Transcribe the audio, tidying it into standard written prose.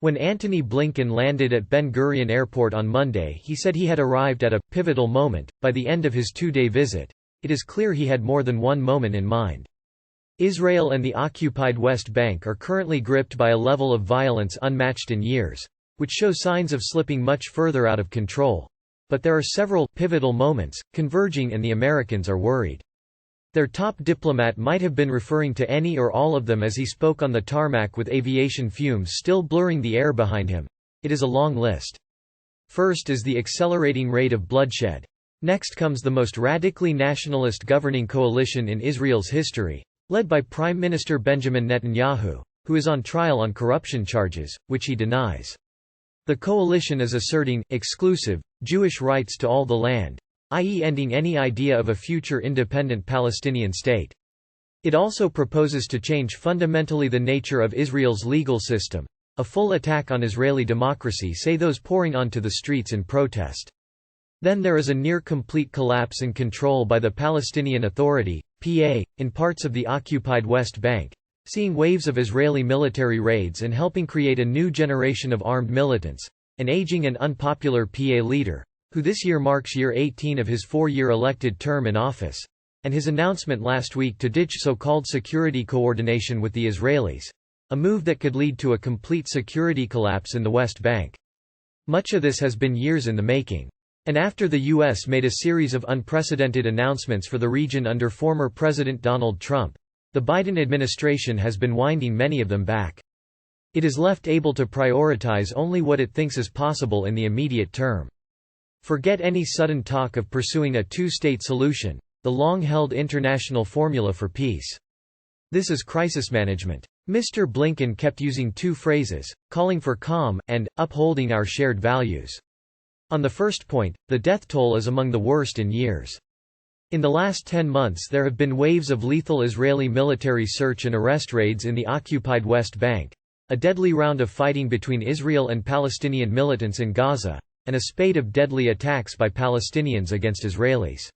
When Antony Blinken landed at Ben Gurion Airport on Monday, he said he had arrived at a pivotal moment. By the end of his 2-day visit, it is clear he had more than one moment in mind. Israel and the occupied West Bank are currently gripped by a level of violence unmatched in years, which show signs of slipping much further out of control. But there are several pivotal moments converging, and the Americans are worried. Their top diplomat might have been referring to any or all of them as he spoke on the tarmac with aviation fumes still blurring the air behind him. It is a long list. First is the accelerating rate of bloodshed. Next comes the most radically nationalist governing coalition in Israel's history, led by Prime Minister Benjamin Netanyahu, who is on trial on corruption charges, which he denies. The coalition is asserting exclusive Jewish rights to all the land, i.e. ending any idea of a future independent Palestinian state. It also proposes to change fundamentally the nature of Israel's legal system, a full attack on Israeli democracy, say those pouring onto the streets in protest. Then there is a near-complete collapse in control by the Palestinian Authority, PA, in parts of the occupied West Bank, seeing waves of Israeli military raids and helping create a new generation of armed militants, an aging and unpopular PA leader, who this year marks year 18 of his 4-year elected term in office, and his announcement last week to ditch so-called security coordination with the Israelis, a move that could lead to a complete security collapse in the West Bank. Much of this has been years in the making. And after the U.S. made a series of unprecedented announcements for the region under former President Donald Trump, the Biden administration has been winding many of them back. It is left able to prioritize only what it thinks is possible in the immediate term. Forget any sudden talk of pursuing a two-state solution, the long-held international formula for peace. This is crisis management. Mr. Blinken kept using two phrases, calling for calm, and upholding our shared values. On the first point, the death toll is among the worst in years. In the last 10 months there have been waves of lethal Israeli military search and arrest raids in the occupied West Bank, a deadly round of fighting between Israel and Palestinian militants in Gaza, and a spate of deadly attacks by Palestinians against Israelis.